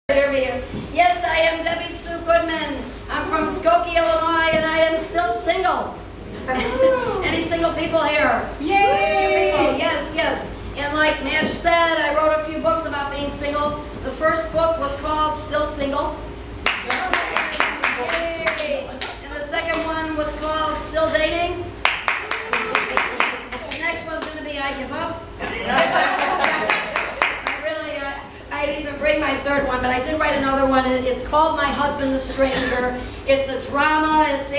Interview. Yes, I am Debbie Sue Goodman. I'm from Skokie, Illinois, and I am still single. Any single people here? Yay! People, yes, yes. And like Madge said, I wrote a few books about being single. The first book was called Still Single. Yay. And the second one was called Still Dating. The next one's going to be I Give Up. I didn't even bring my third one, but I did write another one. It's called My Husband the Stranger. It's a drama. It's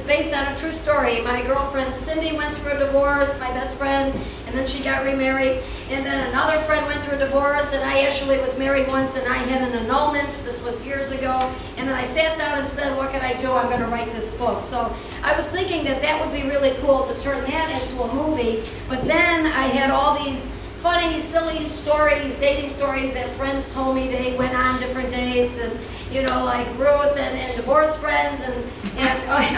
based on a true story. My girlfriend Cindy went through a divorce, my best friend, and then she got remarried. And then another friend went through a divorce, and I actually was married once, and I had an annulment. This was years ago. And then I sat down and said, what can I do? I'm going to write this book. So I was thinking that that would be really cool to turn that into a movie. But then I had all these funny, silly stories, dating stories that friends told me they went on different dates, and like Ruth and divorced friends and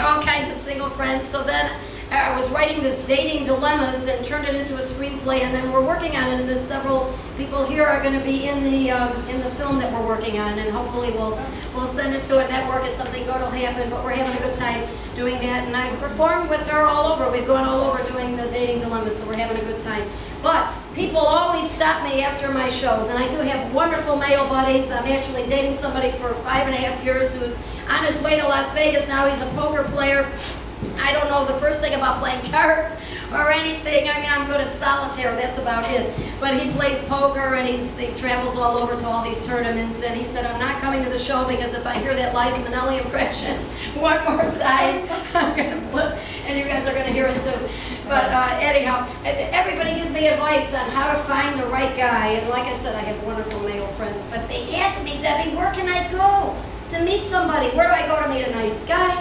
all kinds of single friends. So then I was writing this dating dilemmas and turned it into a screenplay, and then we're working on it. And there's several people here are going to be in the film that we're working on, and hopefully we'll send it to a network if something good will happen. But we're having a good time doing that, and I've performed with her all over. We've gone all over doing the dating dilemmas, so we're having a good time. But people always stop me after my shows, and I do have wonderful male buddies. I'm actually dating somebody for 5.5 years who's on his way to Las Vegas now. He's a poker player. I don't know the first thing about playing cards or anything. I mean, I'm good at solitaire, that's about it. But he plays poker, and he travels all over to all these tournaments, and he said, I'm not coming to the show because if I hear that Liza Minnelli impression one more time, I'm going to flip, and you guys are going to hear it too. But anyhow, everybody gives me advice on how to find the right guy, and like I said, I have wonderful male friends, but they ask me, Debbie, where can I go to meet somebody? Where do I go to meet a nice guy?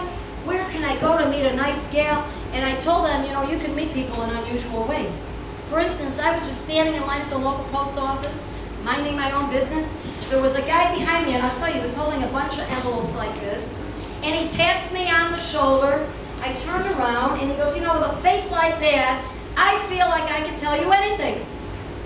Where can I go to meet a nice gal? And I told them, you can meet people in unusual ways. For instance, I was just standing in line at the local post office, minding my own business. There was a guy behind me, and I'll tell you, he was holding a bunch of envelopes like this, and he taps me on the shoulder. I turned around, and he goes, with a face like that, I feel like I can tell you anything.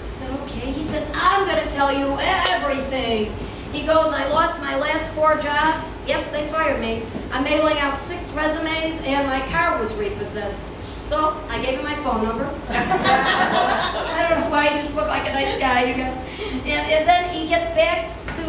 I said, okay. He says, I'm going to tell you everything. He goes, I lost my last 4 jobs. Yep, they fired me. I'm mailing out 6 resumes, and my car was repossessed. So I gave him my phone number. I don't know why, he just looked like a nice guy, you guys. And then he gets back to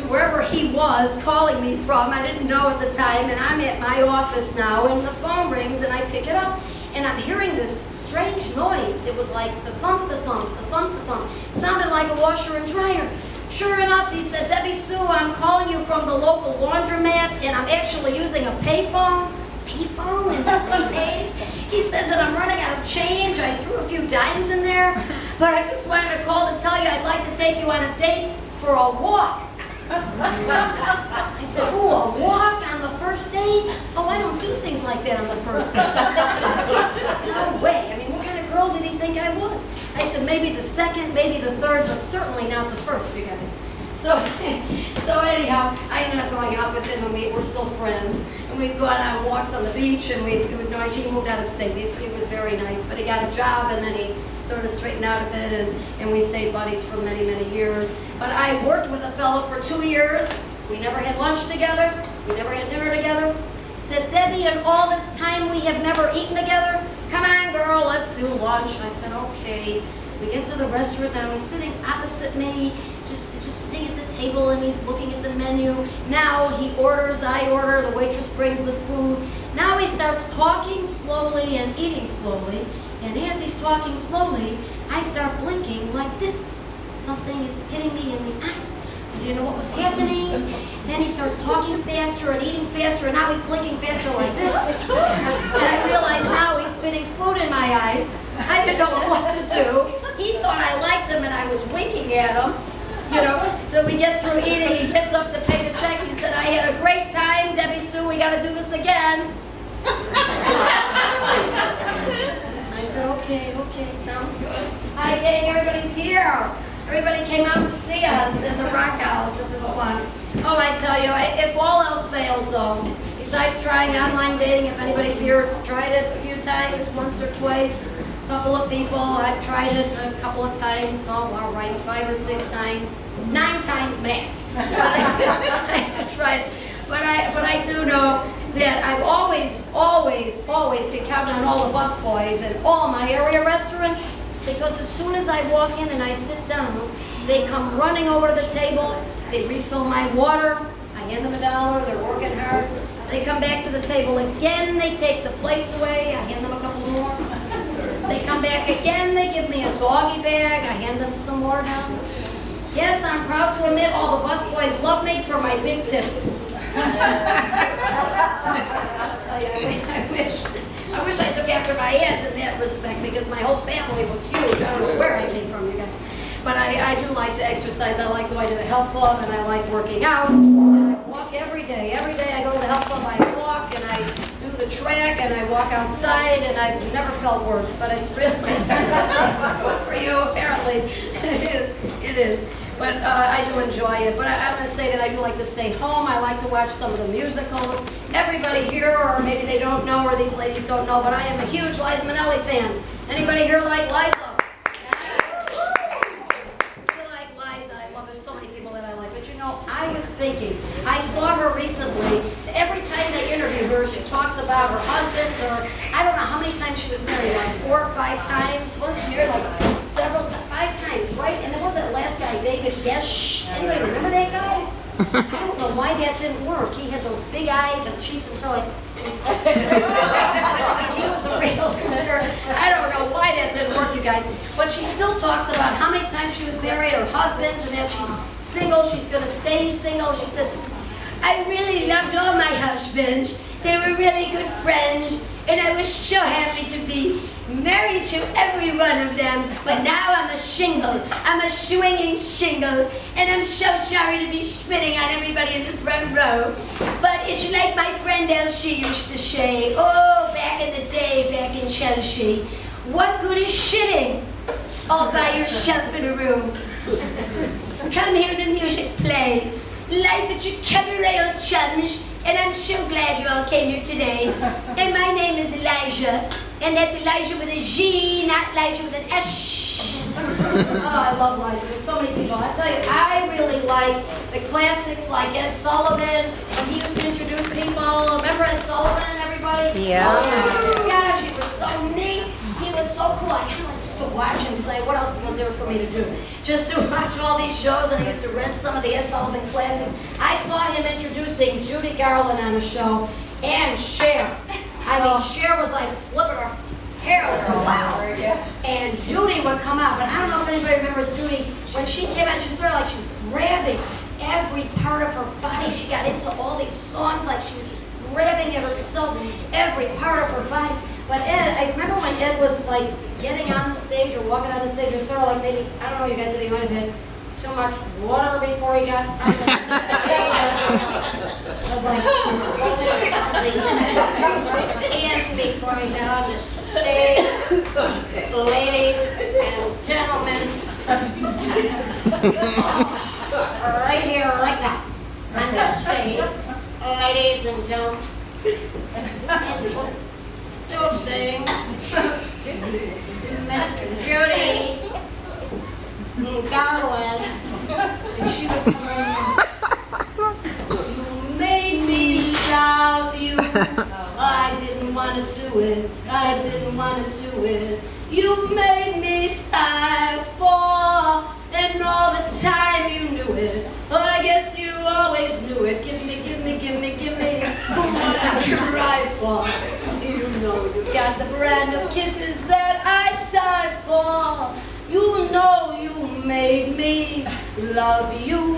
wherever he was calling me from. I didn't know at the time, and I'm at my office now, and the phone rings, and I pick it up, and I'm hearing this strange noise. It was like the thump, the thump, the thump, the thump. It sounded like a washer and dryer. Sure enough, he said, Debbie Sue, I'm calling you from the local laundromat, and I'm actually using a payphone. Payphone in this day and age? He says that I'm running out of change. I threw a few dimes in there, but I just wanted to call to tell you I'd like to take you on a date for a walk. I said, oh, a walk on the first date? Oh, I don't do things like that on the first date. No way. I mean, what kind of girl did he think I was? I said, maybe the second, maybe the third, but certainly not the first, you guys. So anyhow, I ended up going out with him, and we're still friends. And we'd go on walks on the beach, and he moved out of state. He was very nice, but he got a job, and then he sort of straightened out a bit, and we stayed buddies for many, many years. But I worked with a fellow for 2 years. We never had lunch together. We never had dinner together. He said, Debbie, in all this time we have never eaten together. Come on, girl, let's do lunch. I said, okay. We get to the restaurant now. He's sitting opposite me, just sitting at the table, and he's looking at the menu. Now he orders, I order, the waitress brings the food. Now he starts talking slowly and eating slowly. And as he's talking slowly, I start blinking like this. Something is hitting me in the eyes. I didn't know what was happening. Then he starts talking faster and eating faster, and now he's blinking faster like this. And I realize now he's spitting food in my eyes. I didn't know what to do. He thought I liked him, and I was winking at him. Then we get through eating. He gets up to pay the check. He said, I had a great time, Debbie Sue. We got to do this again. I said, okay, sounds good. Hi, gang, everybody's here. Everybody came out to see us at the Rock House. This is fun. Oh, I tell you, if all else fails, though, Besides trying online dating, if anybody's here tried it a few times, once or twice, a couple of people, I've tried it a couple of times, oh, all right, 5 or 6 times, 9 times max. I've tried it. But I do know that I've always been counting on all the busboys and all my area restaurants, because as soon as I walk in and I sit down, they come running over to the table, they refill my water, I hand them $1, they're working hard. They come back to the table again, they take the plates away, I hand them a couple more. They come back again, they give me a doggy bag, I hand them some more now. Yes, I'm proud to admit all the busboys love me for my big tips. I'll tell you, I wish I took after my aunt in that respect, because my whole family was huge. I don't know where I came from, you guys. But I do like to exercise. I like going to the health club, and I like working out. And I walk every day. Every day I go to the health club, I walk, and I do the track, and I walk outside, and I've never felt worse. But it's really, it's good for you, apparently. It is. But I do enjoy it. But I'm going to say that I do like to stay home. I like to watch some of the musicals. Everybody here, or maybe they don't know, or these ladies don't know, but I am a huge Liza Minnelli fan. Anybody here like Liza? I was thinking, I saw her recently. Every time they interview her, she talks about her husbands, or I don't know how many times she was married, like 4 or 5 times. Wasn't she married like several times? 5 times, right? And there was that last guy, David Yesh. Anybody remember that guy? I don't know why that didn't work. He had those big eyes and cheeks and sort of like, he was a real litter. I don't know why that didn't work, you guys. But she still talks about how many times she was married, her husbands, and that she's single, she's going to stay single. She says, I really loved all my husbands. They were really good friends, and I was so happy to be married to every one of them. But now I'm a shingle. I'm a swinging shingle, and I'm so sorry to be spitting on everybody in the front row. But it's like my friend Elsie used to say, oh, back in the day, back in Chelsea, what good is shitting all by yourself in a room? Come hear the music play. Life at your cabaret old chums, and I'm so glad you all came here today. And my name is Elijah, and that's Elijah with a Z, not Elijah with an S. Oh, I love Elijah. There's so many people. I tell you, I really like the classics like Ed Sullivan, when he used to introduce people. Remember Ed Sullivan, everybody? Yeah. Oh, gosh, he was so neat. He was so cool. I kind of used to watch him because what else was there for me to do? Just to watch all these shows, and I used to rent some of the Ed Sullivan classics. I saw him introducing Judy Garland on a show, and Cher. I mean, Cher was like flipping her hair with her wow. And Judy would come out, but I don't know if anybody remembers Judy. When she came out, she was sort of like she was grabbing every part of her body. She got into all these songs like she was just grabbing at herself, every part of her body. But Ed, I remember when Ed was like getting on the stage or walking on the stage, or sort of like maybe, I don't know you guys if you might have had too much water before he got on the stage. I was like, something. And before he got on the stage, ladies and gentlemen, right here, right now, on the stage, ladies and gentlemen, introducing Miss Judy Garland. And she would come in. You made me love you. I didn't want to do it. I didn't want to do it. You made me sigh for, and all the time you knew it. Oh, I guess you always knew it. Give me, give me, give me, give me what I can cry for. You know you've got the brand of kisses that I die for. You know you made me love you.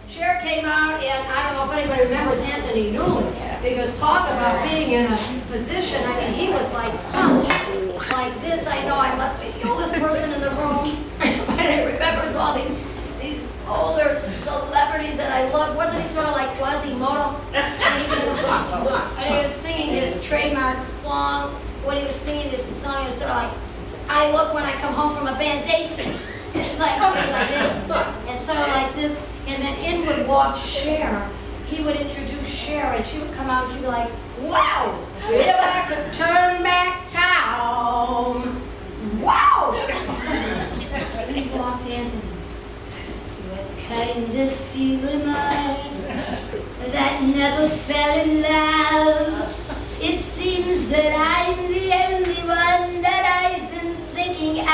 Cher came out, and I don't know if anybody remembers Anthony Newley, because talk about being in a position, I mean, he was like punch, like this. I know I must be the oldest person in the room, but I remember all these older celebrities that I loved. Wasn't he sort of like Quasimodo? And he was singing his trademark song. When he was singing his song, he was sort of like, I look when I come home from a bad date. It's like this. And sort of like this. And then in would walk Cher. He would introduce Cher, and she would come out and she'd be like, wow, if I could turn back time. Wow! He walked Anthony. What kind of feeling that never fell in love? It seems that I'm the only one that I've been thinking of.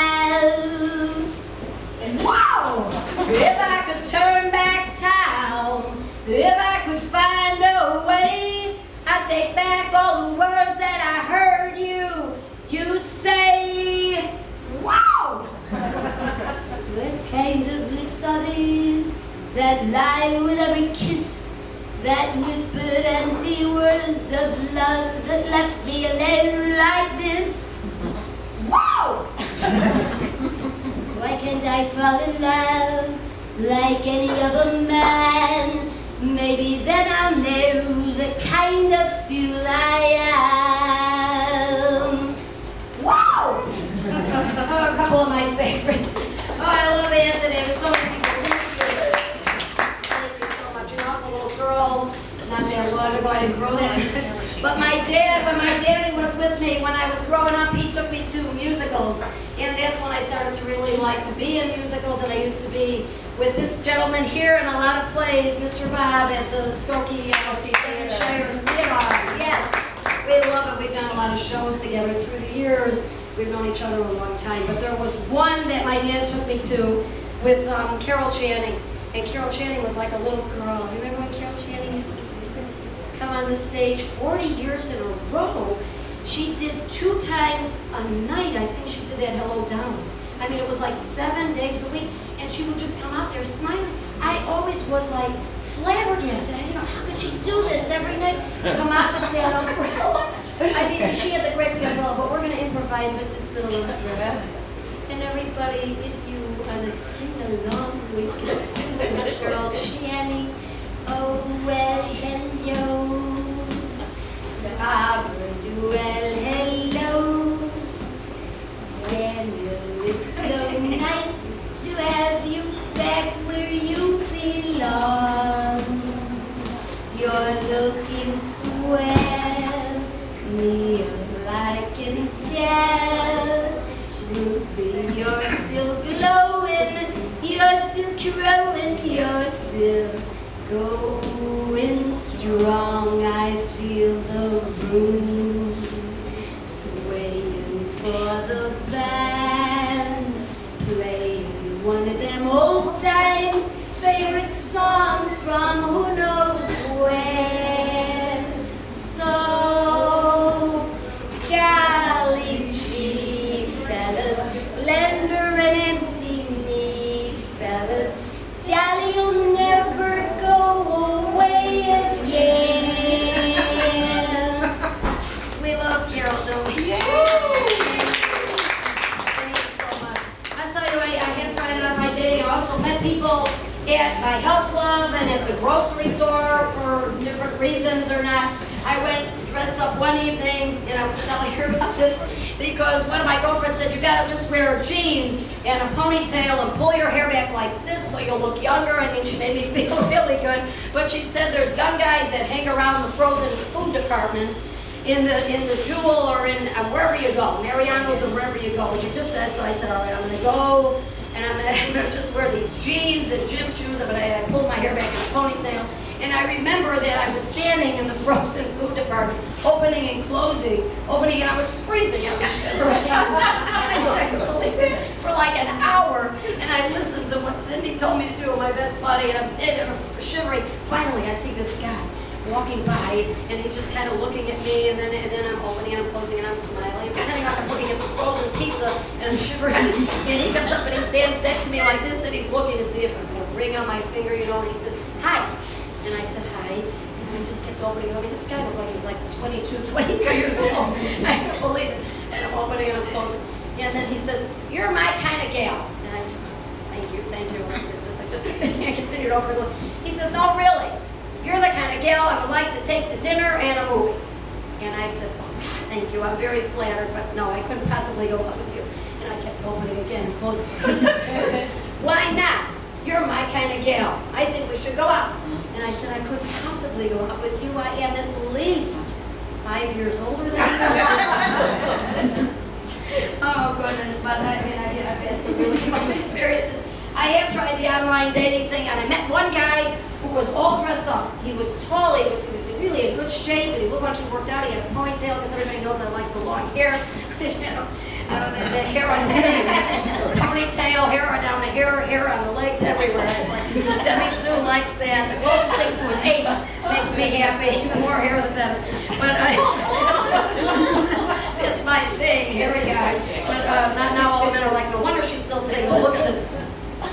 Wow! If I could turn back time, if I could find a way, I'd take back all the words that I heard you say. Wow! What kind of lips are these that lie with every kiss, that whispered empty words of love that left me alone like this? Wow! Why can't I fall in love like any other man? Maybe then I'll know the kind of fool I am. Wow! Oh, a couple of my favorites. Oh, I love Anthony. There's so many people. Thank you so much. You know, I was a little girl not that long ago. I didn't grow that much. But my dad, when my daddy was with me, when I was growing up, he took me to musicals. And that's when I started to really like to be in musicals. And I used to be with this gentleman here in a lot of plays, Mr. Bob at the Skokie Shire Theater. Yes, we love it. We've done a lot of shows together through the years. We've known each other a long time. But there was one that my dad took me to with Carol Channing. And Carol Channing was like a little girl. Remember when Carol Channing used to come on the stage 40 years in a row? She did 2 times a night. I think she did that Hello Dolly. I mean, it was like 7 days a week. And she would just come out there smiling. I always was like flabbergasted. I didn't know, how could she do this every night? Come out with that umbrella. I mean, she had the great big umbrella, but we're going to improvise with this little umbrella. And everybody, if you want to sing along, we can sing with Carol Channing. Oh, well, hello. Well, hello. Daniel, it's so nice to have you back where you belong. You're looking swell, Neil, I can tell. Ruthie, you're still glowing, you're still crowing, you're still going strong. I feel the room swaying for the bands playing one of them old-time favorite songs from who knows when. So, golly gee, fellas, lend her an empty knee, fellas, Sally'll never go away again. We love Carol, don't we? Yeah. Thank you so much. I'll tell you, I have tried it on my day. I also met people at my health club and at the grocery store for different reasons or not. I went dressed up one evening, and I was telling her about this, because one of my girlfriends said, you gotta just wear jeans and a ponytail and pull your hair back like this so you'll look younger. I mean, she made me feel really good. But she said there's young guys that hang around the frozen food department in the Jewel or in wherever you go, Mariano's or wherever you go. And she just said, so I said, all right, I'm gonna go and I'm gonna just wear these jeans and gym shoes. But I pulled my hair back in a ponytail. And I remember that I was standing in the frozen food department, opening and closing, and I was freezing. I was shivering. I couldn't believe it. For like an hour, and I listened to what Cindy told me to do with my best buddy, and I'm standing there shivering. Finally, I see this guy walking by, and he's just kind of looking at me, and then I'm opening and I'm closing, and I'm smiling, pretending like I'm looking at the frozen pizza, and I'm shivering. And he comes up and he stands next to me like this, and he's looking to see if I'm going to ring on my finger, you know, and he says, hi. And I said, hi. And I just kept opening. I mean, this guy looked like he was like 22, 23 years old. I couldn't believe it. And I'm opening and I'm closing. And then he says, you're my kind of gal. And I said, thank you. It's just, I continued over. He says, no, really. You're the kind of gal I would like to take to dinner and a movie. And I said, oh, thank you. I'm very flattered, but no, I couldn't possibly go out with you. And opening again and closing. He says, why not? You're my kind of gal. I think we should go out. And I said, I couldn't possibly go out with you. I am at least 5 years older than you. Oh, goodness. But I mean, I've had some really fun experiences. I have tried the online dating thing, and I met one guy who was all dressed up. He was tall, he was really in good shape, and he looked like he worked out. He had a ponytail, because everybody knows I like the long hair. The hair on the legs, ponytail, hair down the hair on the legs, everywhere. It's like, Debbie Sue likes that. The closest thing to an 8 makes me happy. The more hair, the better. But it's my thing, hairy guy. But not now all the men are like, no wonder she's still single. Look at this.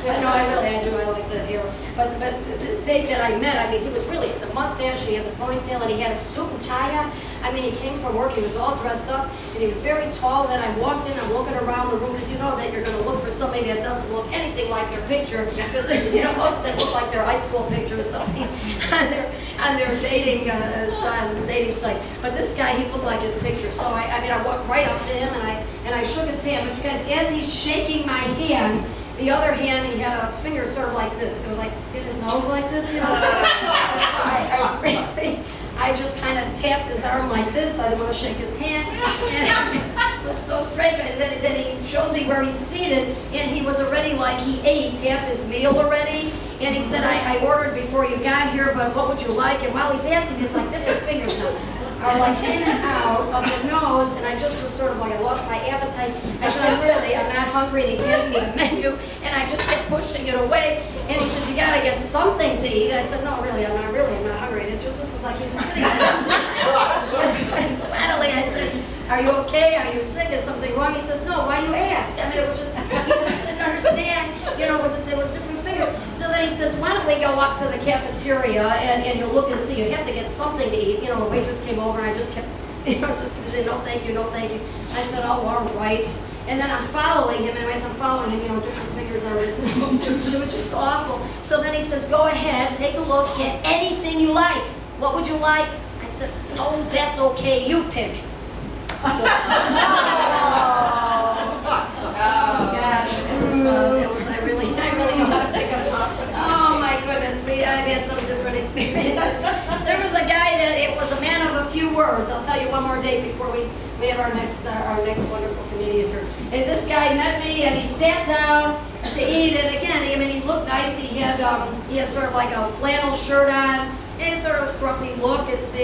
No, I do. I like the hair. But this date that I met, I mean, he was really the mustache, he had the ponytail, and he had a suit and tie on. I mean, he came from work, he was all dressed up, and he was very tall. Then I walked in, I'm looking around the room, because you know that you're going to look for somebody that doesn't look anything like their picture, because you know most of them look like their high school picture or something on their dating site, this dating site. But this guy, he looked like his picture. So I walked right up to him, and I shook his hand. But you guys, as he's shaking my hand, the other hand, he had a finger sort of like this. It was like in his nose like this, you know. I just kind of tapped his arm like this. I didn't want to shake his hand. And it was so strange. And then he shows me where he's seated, and he was already like, he ate half his meal already. And he said, I ordered before you got here, but what would you like? And while he's asking, it's like different fingers now are like in and out of the nose, and I just was sort of like, I lost my appetite. I said, I'm not hungry, and he's handing me the menu, and I just kept pushing it away, and he said, you gotta get something to eat. And I said, no, really, I'm not hungry. And it's just like, he's just sitting there. And finally I said, are you okay? Are you sick? Is something wrong? He says, no, why do you ask? I mean, it was just, he just didn't understand, you know, it was different fingers. So then he says, why don't we go up to the cafeteria and you'll look and see. You have to get something to eat. You know, the waitress came over and I just kept, just saying, no thank you, no thank you. I said, oh, all right. And then I'm following him, and as I'm following him, different fingers are his. It was just awful. So then he says, go ahead, take a look, get anything you like. What would you like? I said, no, that's okay, you pick. Oh gosh, I really know how to pick up. Oh my goodness, I've had some different experiences. There was a guy that it was a man of a few words. I'll tell you one more date before we have our next wonderful comedian here. And this guy met me, and he sat down to eat. And again, I mean, he looked nice. He had sort of like a flannel shirt on, and sort of a scruffy look. It's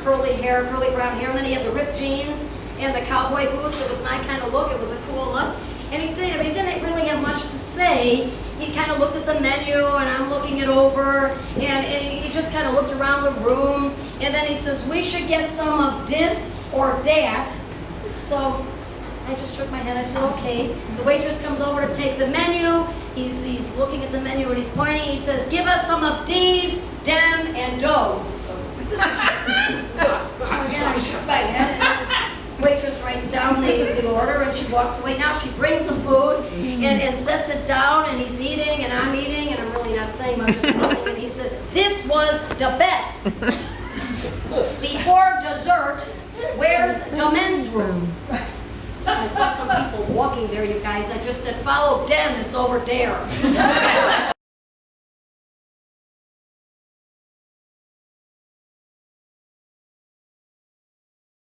curly hair, curly brown hair, and then he had the ripped jeans and the cowboy boots. It was my kind of look. It was a cool look. And he said, he didn't really have much to say. He kind of looked at the menu, and I'm looking it over, and he just kind of looked around the room, and then he says, we should get some of this or that. So I just shook my head. I said, okay. The waitress comes over to take the menu. He's looking at the menu, and he's pointing. He says, give us some of these, them, and those. Again, I shook my head. And the waitress writes down the order, and she walks away. Now she brings the food and sets it down, and he's eating, and I'm eating, and I'm really not saying much of anything. And he says, this was the best. Before dessert, where's the men's room? So I saw some people walking there, you guys. I just said, follow them, it's over there.